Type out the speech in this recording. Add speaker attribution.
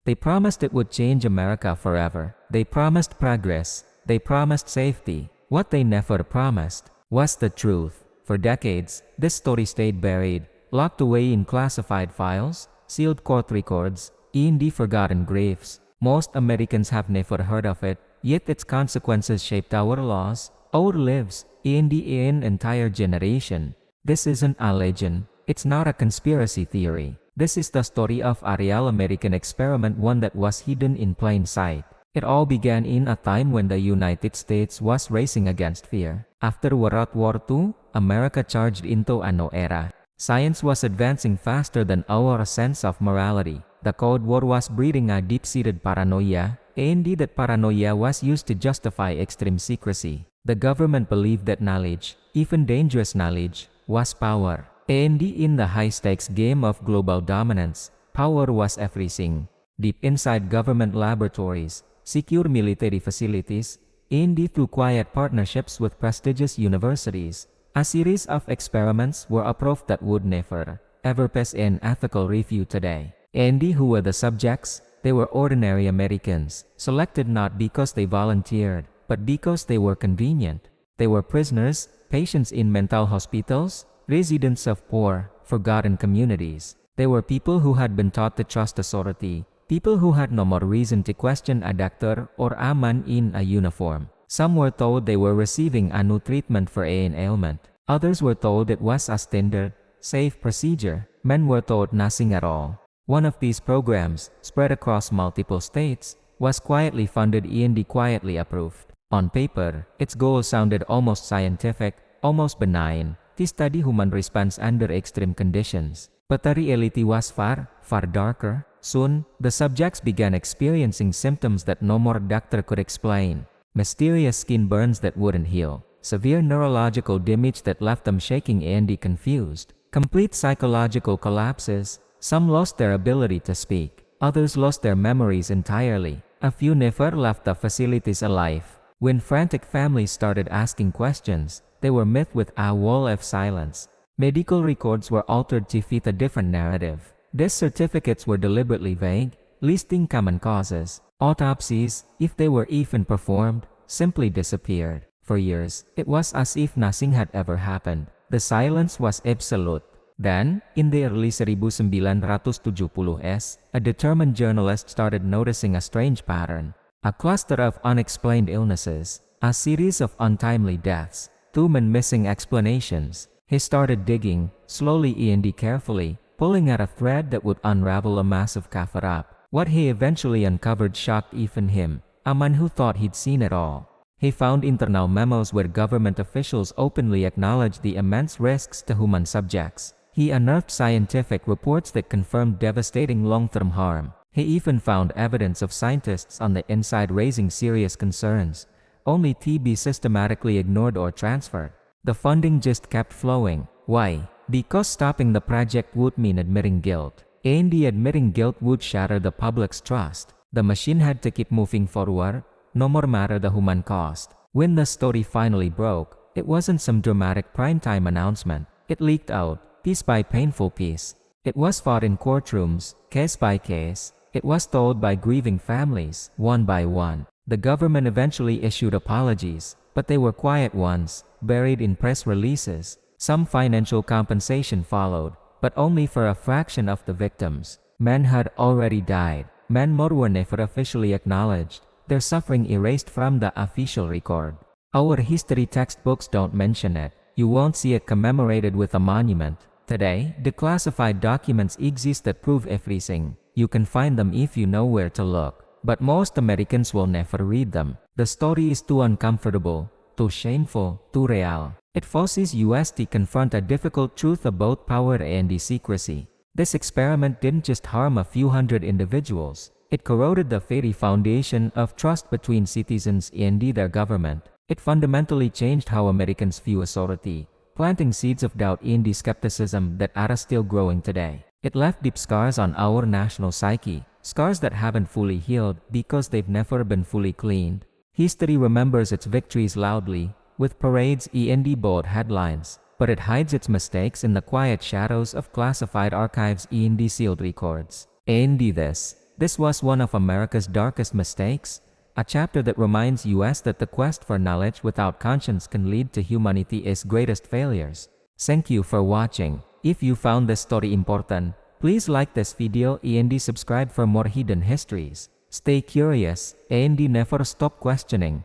Speaker 1: They promised it would change America forever. They promised progress. They promised safety. What they never promised was the truth. For decades, this story stayed buried, locked away in classified files, sealed court records, in the forgotten graves. Most Americans have never heard of it, yet its consequences shaped our laws, our lives, in an entire generation. This isn't a legend. It's not a conspiracy theory. This is the story of a real American experiment, one that was hidden in plain sight. It all began in a time when the United States was racing against fear. After World War II, America charged into a new era. Science was advancing faster than our sense of morality. The Cold War was breeding a deep-seated paranoia, and that paranoia was used to justify extreme secrecy. The government believed that knowledge, even dangerous knowledge, was power. And in the high-stakes game of global dominance, power was everything. Deep inside government laboratories, secure military facilities, and through quiet partnerships with prestigious universities, a series of experiments were approved that would never, ever pass an ethical review today. And who were the subjects? They were ordinary Americans, selected not because they volunteered, but because they were convenient. They were prisoners, patients in mental hospitals, residents of poor, forgotten communities. They were people who had been taught to trust authority, people who had no more reason to question a doctor or a man in a uniform. Some were told they were receiving a new treatment for an ailment. Others were told it was a standard, safe procedure. Men were told nothing at all. One of these programs, spread across multiple states, was quietly funded and quietly approved. On paper, its goal sounded almost scientific, almost benign, to study human response under extreme conditions. But the reality was far, far darker. Soon, the subjects began experiencing symptoms that no more doctor could explain. Mysterious skin burns that wouldn't heal, severe neurological damage that left them shaking and confused, complete psychological collapses. Some lost their ability to speak, others lost their memories entirely. A few never left the facilities alive. When frantic families started asking questions, they were met with a wall of silence. Medical records were altered to fit a different narrative. Death certificates were deliberately vague, listing common causes. Autopsies, if they were even performed, simply disappeared. For years, it was as if nothing had ever happened. The silence was absolute. Then, in the early 1970s, a determined journalist started noticing a strange pattern. A cluster of unexplained illnesses, a series of untimely deaths, too many missing explanations. He started digging, slowly and carefully, pulling at a thread that would unravel a massive cover-up. What he eventually uncovered shocked even him, a man who thought he'd seen it all. He found internal memos where government officials openly acknowledged the immense risks to human subjects. He unearthed scientific reports that confirmed devastating long-term harm. He even found evidence of scientists on the inside raising serious concerns, only to be systematically ignored or transferred. The funding just kept flowing. Why? Because stopping the project would mean admitting guilt. And admitting guilt would shatter the public's trust. The machine had to keep moving forward, no more matter the human cost. When the story finally broke, it wasn't some dramatic primetime announcement. It leaked out, piece by painful piece. It was fought in courtrooms, case by case. It was told by grieving families, one by one. The government eventually issued apologies, but they were quiet ones, buried in press releases. Some financial compensation followed, but only for a fraction of the victims. Men had already died. Men more were never officially acknowledged, their suffering erased from the official record. Our history textbooks don't mention it. You won't see it commemorated with a monument. Today, declassified documents exist that prove everything. You can find them if you know where to look. But most Americans will never read them. The story is too uncomfortable, too shameful, too real. It forces us to confront a difficult truth about power and secrecy. This experiment didn't just harm a few hundred individuals. It corroded the very foundation of trust between citizens and their government. It fundamentally changed how Americans view authority, planting seeds of doubt and skepticism that are still growing today. It left deep scars on our national psyche, scars that haven't fully healed because they've never been fully cleaned. History remembers its victories loudly, with parades and bold headlines, but it hides its mistakes in the quiet shadows of classified archives and sealed records. And this this was one of America's darkest mistakes, a chapter that reminds us that the quest for knowledge without conscience can lead to humanity's greatest failures. Thank you for watching. If you found this story important, please like this video and subscribe for more hidden histories. Stay curious and never stop questioning.